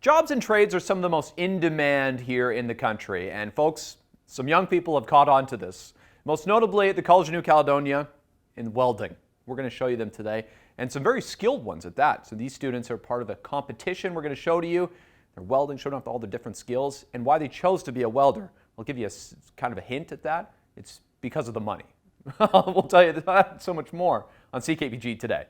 Jobs and trades are some of the most in demand here in the country, and folks, some young people have caught on to this. Most notably at the College of New Caledonia in welding. We're going to show you them today, and some very skilled ones at that. So these students are part of the competition we're going to show to you. They're welding, showing off all the different skills, and why they chose to be a welder. I'll give you kind of a hint at that. It's because of the money. We'll tell you that so much more on CKPG Today.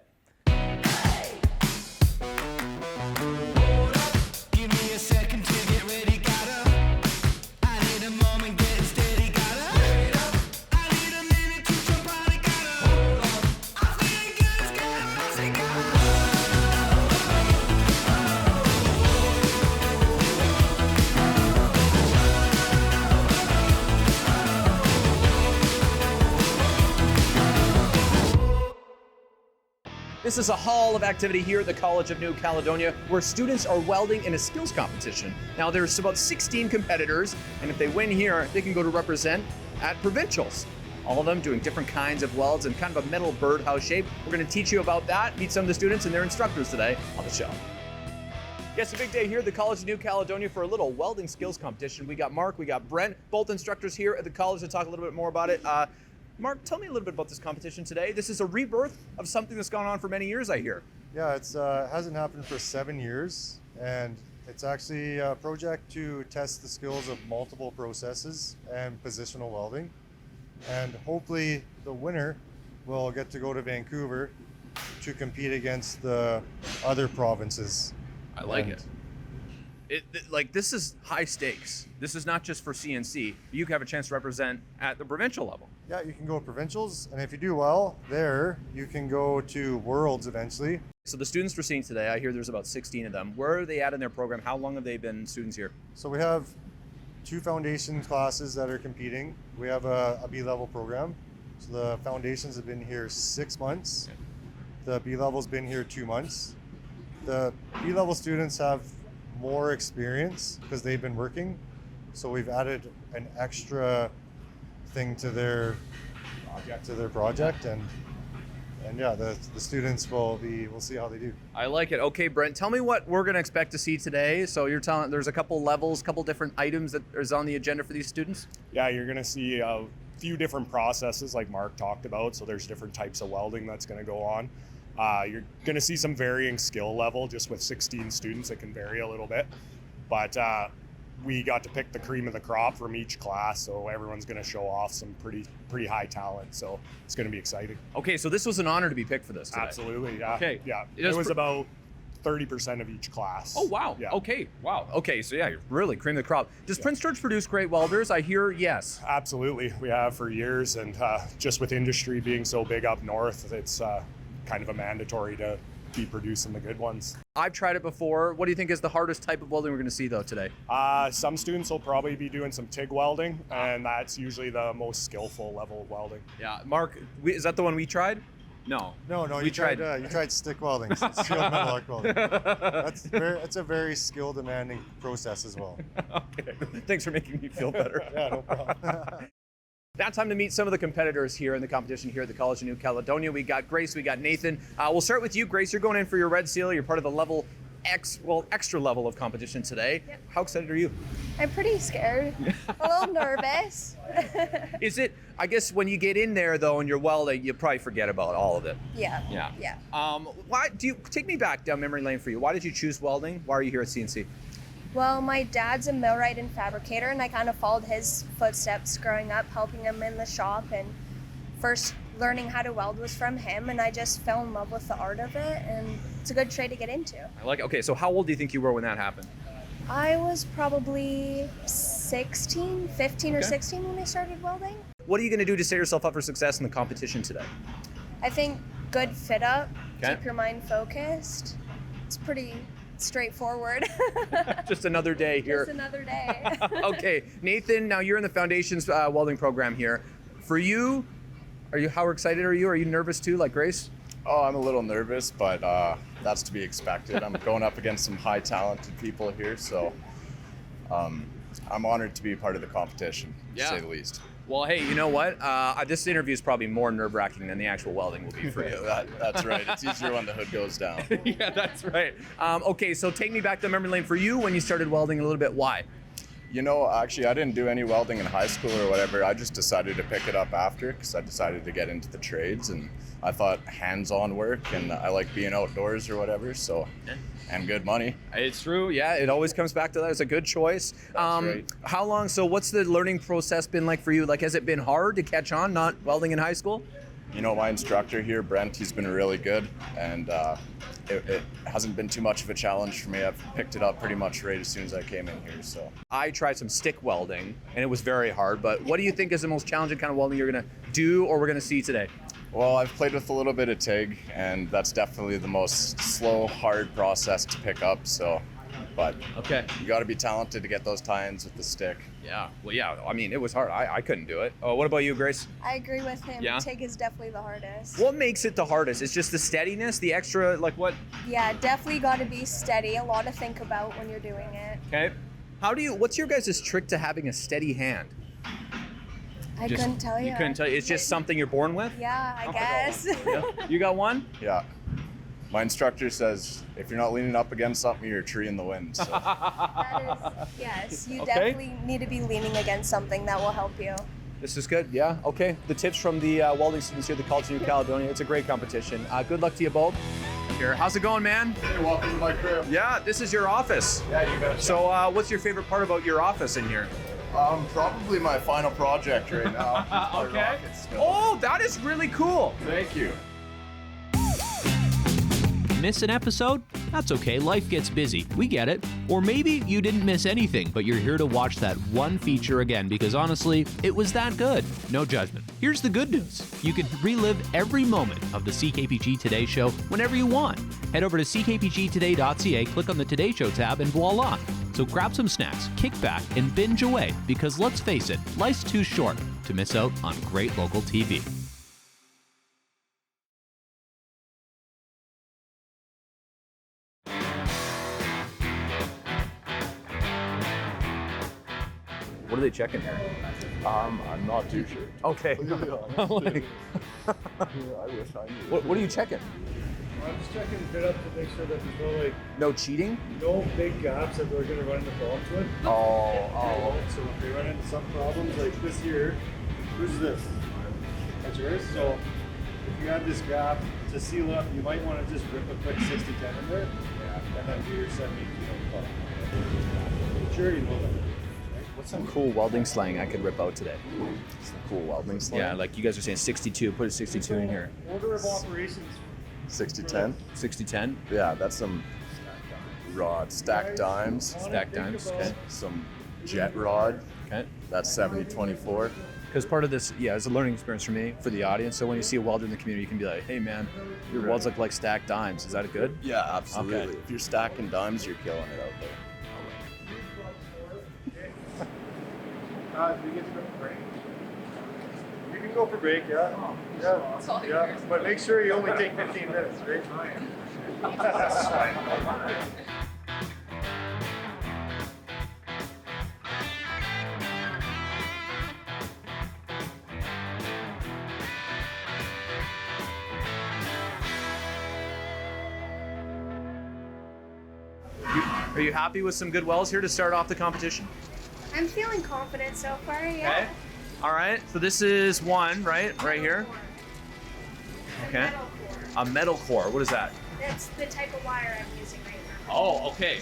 This is a hall of activity here at the College of New Caledonia where students are welding in a skills competition. Now there's about 16 competitors, and if they win here, they can go to represent at provincials. All of them doing different kinds of welds in kind of a metal birdhouse shape. We're going to teach you about that, meet some of the students and their instructors today on the show. Yes, a big day here at the College of New Caledonia for a little welding skills competition. We got Mark, we got Brent, both instructors here at the college to talk a little bit more about it. Mark, tell me a little bit about this competition today. This is a rebirth of something that's gone on for many years, I hear. Yeah, it hasn't happened for 7 years, and it's actually a project to test the skills of multiple processes and positional welding. And hopefully the winner will get to go to Vancouver to compete against the other provinces. I like it. Like, this is high stakes. This is not just for CNC. You have a chance to represent at the provincial level. Yeah, you can go to provincials, and if you do well there, you can go to worlds eventually. So the students we're seeing today, I hear there's about 16 of them. Where are they at in their program? How long have they been students here? So we have 2 foundation classes that are competing. We have a B-level program. So the foundations have been here 6 months. The B-level's been here 2 months. The B-level students have more experience because they've been working. So we've added an extra thing to their project, and yeah, the students we'll see how they do. I like it. Okay, Brent, tell me what we're going to expect to see today. So you're telling there's a couple levels, couple different items that is on the agenda for these students? Yeah, you're going to see a few different processes like Mark talked about. So there's different types of welding that's going to go on. You're going to see some varying skill level. Just with 16 students, it can vary a little bit. But we got to pick the cream of the crop from each class, so everyone's going to show off some pretty high talent. So it's going to be exciting. Okay, so this was an honor to be picked for this today. Absolutely, yeah. Okay. Yeah, it was about 30% of each class. Oh, wow. Yeah. Okay, wow. Okay, so yeah, you're really cream of the crop. Does Prince George produce great welders? I hear yes. Absolutely, we have for years, and just with industry being so big up north, it's kind of a mandatory to be producing the good ones. I've tried it before. What do you think is the hardest type of welding we're going to see though today? Some students will probably be doing some TIG welding, and that's usually the most skillful level of welding. Yeah, Mark, is that the one we tried? No. No, you tried stick welding, sealed metal arc welding. That's a very skill demanding process as well. Okay, thanks for making me feel better. Yeah, no problem. Now time to meet some of the competitors here in the competition here at the College of New Caledonia. We got Grace, we got Nathan. We'll start with you, Grace. You're going in for your red seal. You're part of the level extra level of competition today. Yep. How excited are you? I'm pretty scared. A little nervous. Is it, I guess when you get in there though and you're welding, you probably forget about all of it. Yeah. Yeah. Why do you take me back down memory lane for you? Why did you choose welding? Why are you here at CNC? Well, my dad's a millwright and fabricator, and I kind of followed his footsteps growing up, helping him in the shop, and first learning how to weld was from him, and I just fell in love with the art of it, and it's a good trade to get into. I like it. Okay, so how old do you think you were when that happened? I was probably 15 or 16 when I started welding. What are you going to do to set yourself up for success in the competition today? I think good fit up, okay. Keep your mind focused. It's pretty straightforward. Just another day here. Just another day. Okay, Nathan, now you're in the Foundations welding program here. For you, how excited are you? Are you nervous too, like Grace? Oh, I'm a little nervous, but that's to be expected. I'm going up against some high talented people here, so I'm honored to be part of the competition, to say the least. Well, hey, you know what? This interview is probably more nerve-wracking than the actual welding will be for you. That's right. It's easier when the hood goes down. Yeah, that's right. Okay, so take me back to memory lane for you when you started welding a little bit. Why? You know, actually, I didn't do any welding in high school or whatever. I just decided to pick it up after because I decided to get into the trades, and I thought hands-on work, and I like being outdoors or whatever. So, and good money. It's true. Yeah, it always comes back to that. It's a good choice. Right. How long? So, what's the learning process been like for you? Like, has it been hard to catch on not welding in high school? You know, my instructor here, Brent, he's been really good, and it hasn't been too much of a challenge for me. I've picked it up pretty much right as soon as I came in here. So I tried some stick welding, and it was very hard. But what do you think is the most challenging kind of welding you're going to do, or we're going to see today? Well, I've played with a little bit of TIG, and that's definitely the most slow, hard process to pick up. So, but Okay. you got to be talented to get those tie-ins with the stick. Yeah. Well, yeah. I mean, it was hard. I couldn't do it. Oh, what about you, Grace? I agree with him. Yeah? TIG is definitely the hardest. What makes it the hardest? It's just the steadiness, the extra, like what? Yeah, definitely got to be steady. A lot to think about when you're doing it. Okay. What's your guys' trick to having a steady hand? I couldn't tell you. You couldn't tell you. It's just something you're born with? Yeah, I guess. Yeah. You got one? Yeah. My instructor says if you're not leaning up against something, you're a tree in the wind. So. That is, yes, you Okay. definitely need to be leaning against something that will help you. This is good. Yeah. Okay. The tips from the welding students here at the College of New Caledonia. It's a great competition. Good luck to you both. Here. How's it going, man? Hey, welcome to my crib. Yeah, this is your office. Yeah, you bet. So what's your favorite part about your office in here? Probably my final project right now. My rocket still. Oh, that is really cool. Thank you. Miss an episode? That's okay, life gets busy. We get it. Or maybe you didn't miss anything, but you're here to watch that one feature again because honestly, it was that good. No judgment. Here's the good news. You can relive every moment of the CKPG Today Show whenever you want. Head over to ckpgtoday.ca, click on the Today Show tab, and voila. So grab some snacks, kick back, and binge away because let's face it, life's too short to miss out on great local TV. What are they checking here? I'm not too sure. Okay. To be honest. I wish I knew. What are you checking? I'm just checking the bit up to make sure that there's No cheating? no big gaps that we're gonna run into problems with. Oh. So if we run into some problems like this here, who's this? That's yours. So if you have this gap to seal up, you might want to just rip a quick 60-10 in there, and then do your 70 on top. Sure, you know that. What's some cool welding slang I could rip out today? Some cool welding slang. Yeah, like you guys are saying 62. Put a 62 in here. Order of operations. 60-10. 60-10. Yeah, that's some rod stacked dimes. Stack dimes. Okay. Some jet rod. Okay. That's 70-24. Because part of this, yeah, it's a learning experience for me, for the audience. So when you see a welder in the community, you can be like, hey man, your welds look like stacked dimes. Is that good? Yeah, absolutely. Okay. If you're stacking dimes, you're killing it out there. Do we get to go for break? You can go for break, yeah. Yeah. But make sure you only take 15 minutes, right? Are you happy with some good welds here to start off the competition? I'm feeling confident so far, yeah. Okay. All right. So this is one, right? Right here. Okay. Metal core. A metal core. What is that? That's the type of wire I'm using right now. Oh, okay.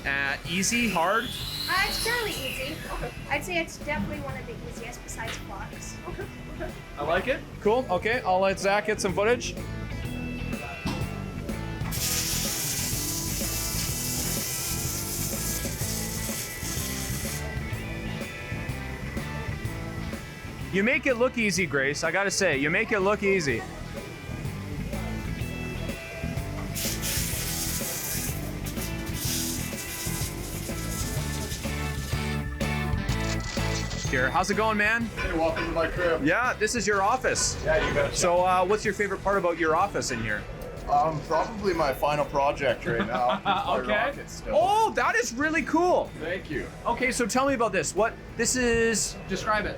Yeah. Easy, hard. It's fairly easy. I'd say it's definitely one of the easiest besides flux. I like it. Cool. Okay. I'll let Zach get some footage. You make it look easy, Grace. I gotta say, you make it look easy. Here, how's it going, man? Hey, welcome to my crib. Yeah, this is your office. Yeah, you bet. So, what's your favorite part about your office in here? Probably my final project right now. My rocket still. Oh, that is really cool. Thank you. Okay, so tell me about this. What this is? Describe it.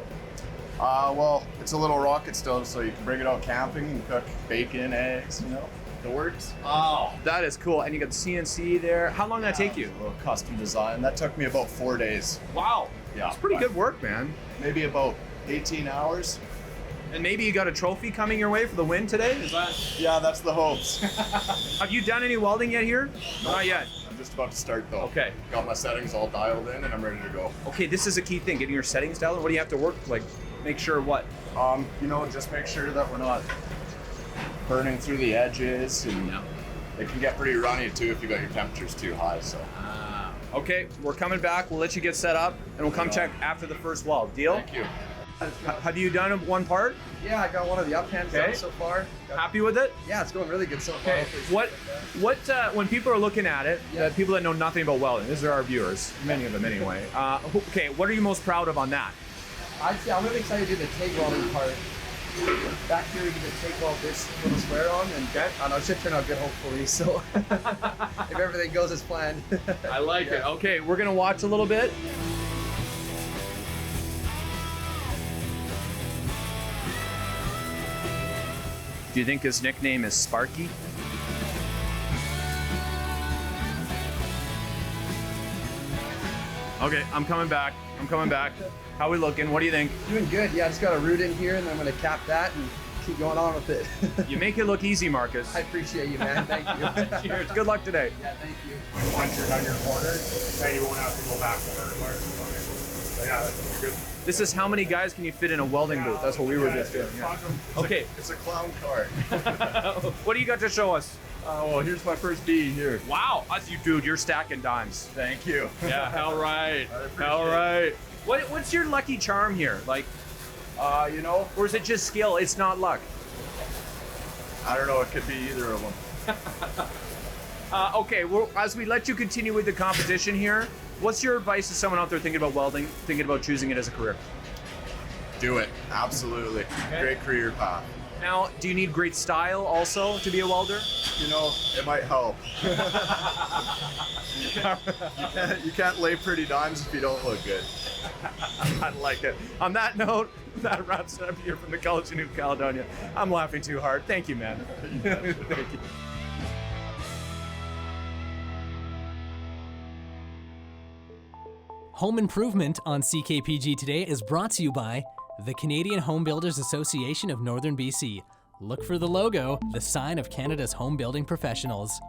Well, it's a little rocket stove, so you can bring it out camping and cook bacon, eggs, you know, it works. Oh, that is cool. And you got the CNC there. How long did that take you? A little custom design. That took me about 4 days. Wow. Yeah. That's pretty good work, man. Maybe about 18 hours. And maybe you got a trophy coming your way for the win today? Is that? Yeah, that's the hopes. Have you done any welding yet here? Not yet. I'm just about to start though. Okay. Got my settings all dialed in and I'm ready to go. Okay, this is a key thing, getting your settings dialed. What do you have to work, like, make sure what? You know, just make sure that we're not burning through the edges, and it can get pretty runny too if you got your temperatures too high, so. Okay, we're coming back. We'll let you get set up and we'll come check after the first weld. Deal? Thank you. Have you done one part? Yeah, I got one of the uphands done so far. Happy with it? Yeah, it's going really good so far. Okay. What, when people are looking at it, people that know nothing about welding, these are our viewers, many of them anyway. Okay, what are you most proud of on that? I'd say I'm really excited to do the TIG welding part. Back here, we get to TIG weld this little square on, and I know it should turn out good, hopefully. So, if everything goes as planned. I like it. Okay, we're gonna watch a little bit. Do you think his nickname is Sparky? Okay, I'm coming back. How we looking? What do you think? Doing good. Yeah, I just got a root in here, and I'm going to cap that and keep going on with it. You make it look easy, Marcus. I appreciate you, man. Thank you. Cheers. Good luck today. Yeah, thank you. Once you're done your corner, then you won't have to go back to hardware. So yeah, that's good. This is how many guys can you fit in a welding booth? That's what we were just doing. Yeah. Okay. It's a clown car. What do you got to show us? Well, here's my first D here. Wow, dude, you're stacking dimes. Thank you. Yeah, all right. All right. What's your lucky charm here? Like, you know, or is it just skill? It's not luck. I don't know, it could be either of them. Okay, well, as we let you continue with the competition here, what's your advice to someone out there thinking about welding, thinking about choosing it as a career? Do it, absolutely. Great career path. Now, do you need great style also to be a welder? You know, it might help. you can't lay pretty dimes if you don't look good. I like it. On that note, that wraps it up here from the College of New Caledonia. I'm laughing too hard. Thank you, man. Thank you. Home Improvement on CKPG Today is brought to you by the Canadian Home Builders Association of Northern BC. Look for the logo, the sign of Canada's home building professionals.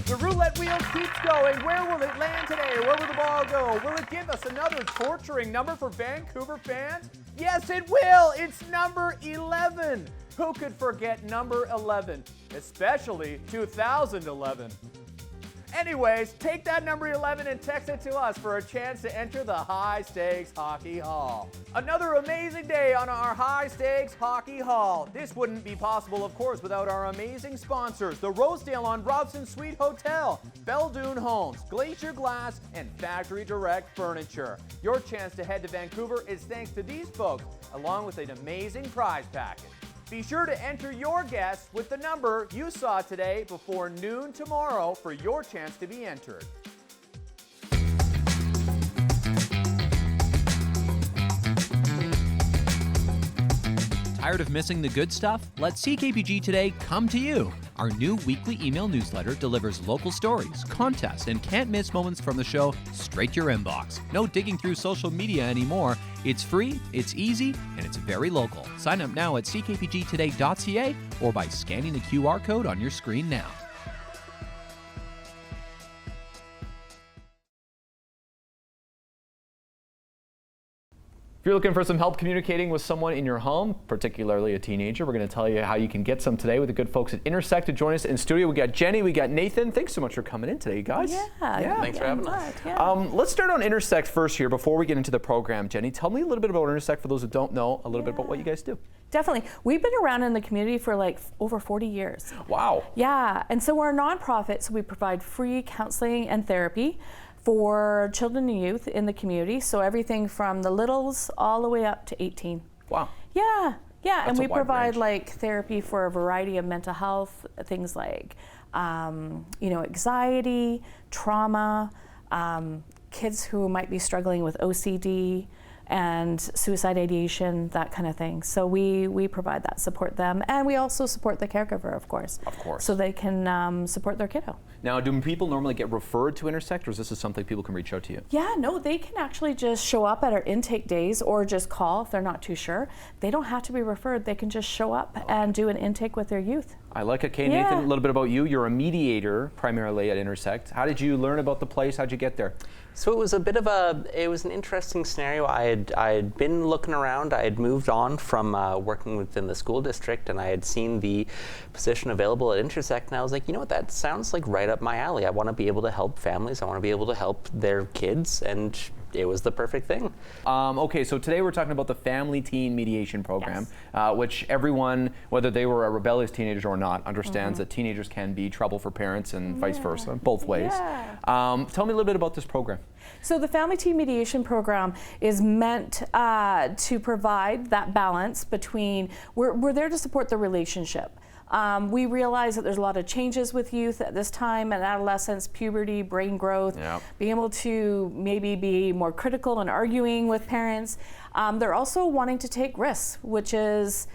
The roulette wheel keeps going. Where will it land today? Where will the ball go? Will it give us another torturing number for Vancouver fans? Yes, it will. It's number 11. Who could forget number 11? Especially 2011. Anyways, take that number 11 and text it to us for a chance to enter the High Stakes Hockey Hall. Another amazing day on our High Stakes Hockey Hall. This wouldn't be possible, of course, without our amazing sponsors, the Rosedale on Robson Suite Hotel, Beldoon Homes, Glacier Glass, and Factory Direct Furniture. Your chance to head to Vancouver is thanks to these folks, along with an amazing prize package. Be sure to enter your guess with the number you saw today before noon tomorrow for your chance to be entered. Tired of missing the good stuff? Let CKPG Today come to you. Our new weekly email newsletter delivers local stories, contests, and can't-miss moments from the show straight to your inbox. No digging through social media anymore. It's free, it's easy, and it's very local. Sign up now at ckpgtoday.ca or by scanning the QR code on your screen now. If you're looking for some help communicating with someone in your home, particularly a teenager, we're going to tell you how you can get some today with the good folks at Intersect to join us in studio. We got Jenny, we got Nathan. Thanks so much for coming in today, you guys. Yeah. Thanks for having us. Yeah. Let's start on Intersect first here before we get into the program. Jenny, tell me a little bit about Intersect for those who don't know, a little bit about what you guys do. Definitely. We've been around in the community for like over 40 years. Wow. Yeah, and so we're a nonprofit, so we provide free counseling and therapy for children and youth in the community. So everything from the littles all the way up to 18. Wow. Yeah, Yeah, and That's a we wide provide range. like therapy for a variety of mental health things like, anxiety, trauma, kids who might be struggling with OCD and suicide ideation, that kind of thing. So we provide that, support them, and we also support the caregiver, of course. Of course. So they can support their kiddo. Now, do people normally get referred to Intersect, or is this something people can reach out to you? Yeah, no, they can actually just show up at our intake days or just call if they're not too sure. They don't have to be referred. They can just show up and do an intake with their youth. I like it. Okay, Yeah. Nathan, a little bit about you. You're a mediator primarily at Intersect. How did you learn about the place? How'd you get there? So it was an interesting scenario. I had been looking around. I had moved on from working within the school district, and I had seen the position available at Intersect, and I was like, you know what, that sounds like right up my alley. I want to be able to help families. I want to be able to help their kids, and it was the perfect thing. Okay, so today we're talking about the Family Teen Mediation Program, which everyone, whether they were a rebellious teenager or not, understands that teenagers can be trouble for parents and vice versa, both ways. Yeah. Tell me a little bit about this program. So the Family Teen Mediation Program is meant to provide that balance between, we're there to support the relationship. We realize that there's a lot of changes with youth at this time, and adolescence, puberty, brain growth, being able to maybe be more critical and arguing with parents. They're also wanting to take risks, which is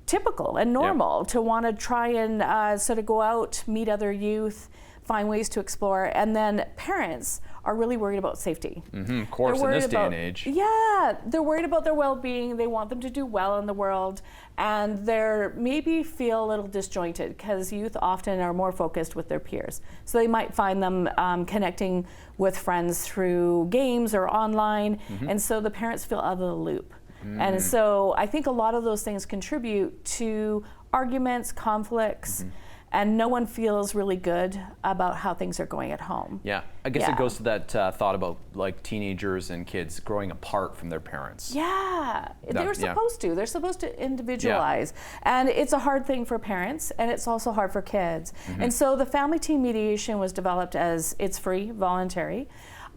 typical and normal, to want to try and sort of go out, meet other youth, find ways to explore, and then parents are really worried about safety. Of course, in this day and age. Yeah, they're worried about their well-being. They want them to do well in the world, and they're maybe feel a little disjointed because youth often are more focused with their peers. So they might find them connecting with friends through games or online, and so the parents feel out of the loop. And so I think a lot of those things contribute to arguments, conflicts, and no one feels really good about how things are going at home. Yeah, I guess it goes to that thought about like teenagers and kids growing apart from their parents. Yeah, they're supposed to. They're supposed to individualize. And it's a hard thing for parents, and it's also hard for kids. And so the Family Teen Mediation was developed as it's free, voluntary,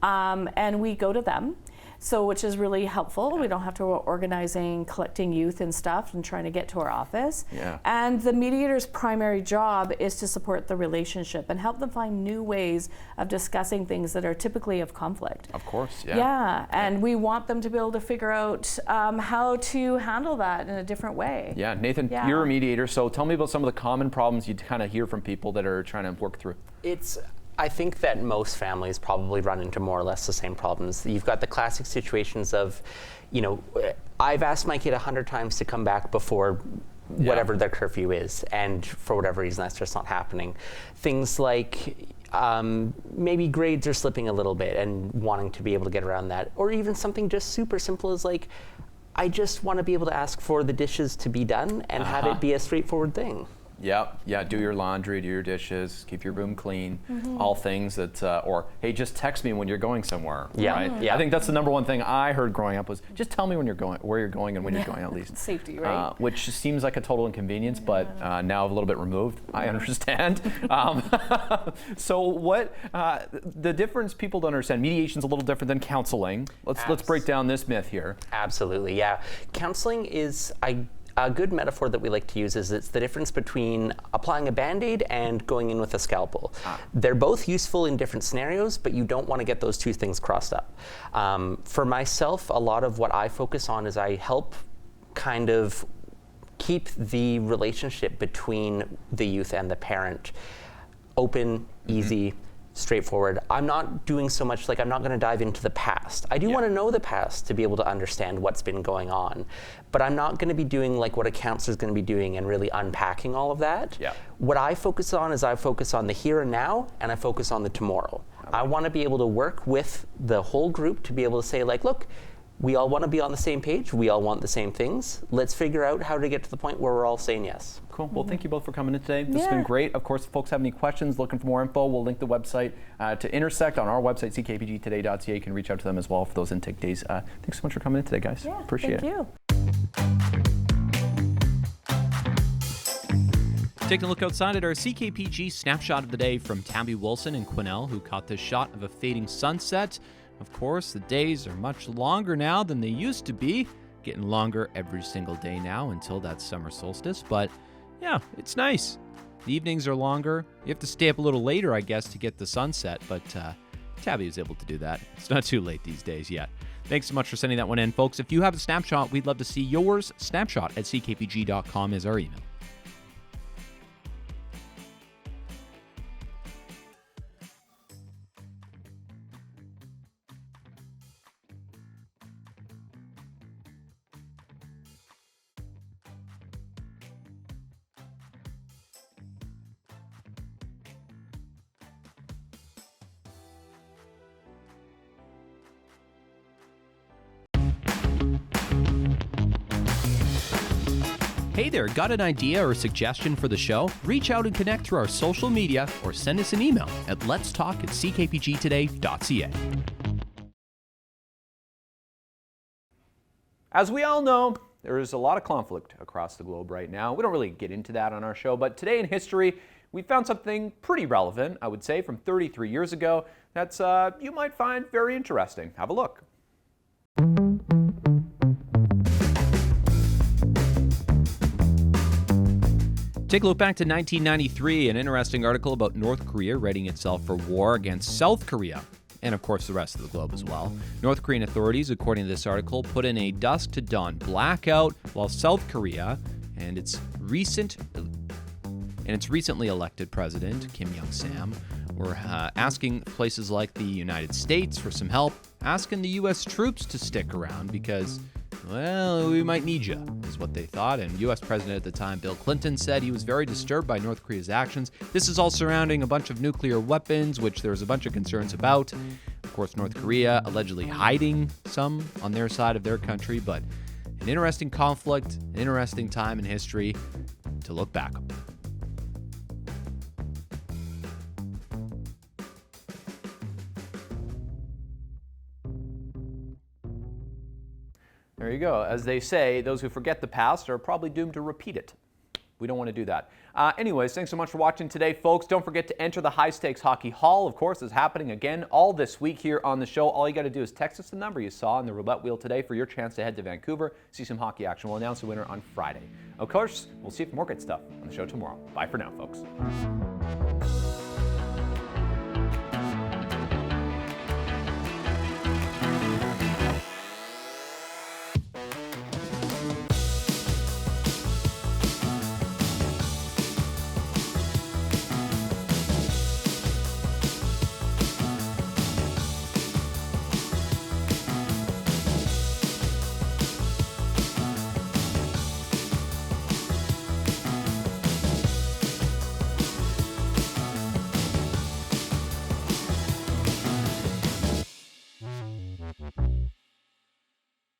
and we go to them. So, which is really helpful. We don't have to go organizing, collecting youth and stuff and trying to get to our office. And the mediator's primary job is to support the relationship and help them find new ways of discussing things that are typically of conflict. Of course, And we want them to be able to figure out how to handle that in a different way. Yeah, Nathan, you're a mediator, so tell me about some of the common problems you kind of hear from people that are trying to work through. I think that most families probably run into more or less the same problems. You've got the classic situations of, you know, I've asked my kid 100 times to come back before whatever their curfew is, and for whatever reason that's just not happening. Things like maybe grades are slipping a little bit and wanting to be able to get around that, or even something just super simple as like, I just want to be able to ask for the dishes to be done and have it be a straightforward thing. Yeah, do your laundry, do your dishes, keep your room clean, all things that, or hey, just text me when you're going somewhere, right? I think that's the number one thing I heard growing up was just tell me when you're going, where you're going and when you're going at least. Safety, right? Which seems like a total inconvenience, but now a little bit removed, I understand. So what, the difference people don't understand, mediation's a little different than counseling. Let's break down this myth here. Absolutely, yeah. Counseling is, a good metaphor that we like to use is it's the difference between applying a Band-Aid and going in with a scalpel. They're both useful in different scenarios, but you don't want to get those two things crossed up. For myself, a lot of what I focus on is I help kind of keep the relationship between the youth and the parent open, easy, straightforward. I'm not doing so much, like I'm not going to dive into the past. I do want to know the past to be able to understand what's been going on, but I'm not going to be doing like what a counselor is going to be doing and really unpacking all of that. What I focus on is I focus on the here and now, and I focus on the tomorrow. I want to be able to work with the whole group to be able to say like, look, we all want to be on the same page. We all want the same things. Let's figure out how to get to the point where we're all saying yes. Cool. Well, thank you both for coming in today. This has been great. Of course, if folks have any questions, looking for more info, we'll link the website to Intersect on our website, ckpgtoday.ca. You can reach out to them as well for those intake days. Thanks so much for coming in today, guys. Appreciate it. Taking a look outside at our CKPG snapshot of the day from Tabby Wilson and Quinnell, who caught this shot of a fading sunset. Of course, the days are much longer now than they used to be, getting longer every single day now until that summer solstice, but yeah, it's nice. The evenings are longer. You have to stay up a little later, I guess, to get the sunset, but Tabby was able to do that. It's not too late these days yet. Thanks so much for sending that one in, folks. If you have a snapshot, we'd love to see yours. Snapshot at ckpg.com is our email. Hey there, got an idea or suggestion for the show? Reach out and connect through our social media or send us an email at letstalk@ckpgtoday.ca. As we all know, there is a lot of conflict across the globe right now. We don't really get into that on our show, but today in history, we found something pretty relevant, I would say, from 33 years ago that's you might find very interesting. Have a look. Take a look back to 1993, an interesting article about North Korea readying itself for war against South Korea, and of course the rest of the globe as well. North Korean authorities, according to this article, put in a dusk to dawn blackout, while South Korea and its recently elected president, Kim Young-sam, were asking places like the United States for some help, asking the U.S. troops to stick around because, well, we might need you, is what they thought. And U.S. President at the time, Bill Clinton, said he was very disturbed by North Korea's actions. This is all surrounding a bunch of nuclear weapons, which there's a bunch of concerns about. Of course, North Korea allegedly hiding some on their side of their country, but an interesting conflict, an interesting time in history to look back on. There you go. As they say, those who forget the past are probably doomed to repeat it. We don't want to do that. Anyways, thanks so much for watching today, folks. Don't forget to enter the High Stakes Hockey Hall. Of course, it's happening again all this week here on the show. All you got to do is text us the number you saw on the roulette wheel today for your chance to head to Vancouver, see some hockey action. We'll announce the winner on Friday. Of course, we'll see you for more great stuff on the show tomorrow. Bye for now, folks.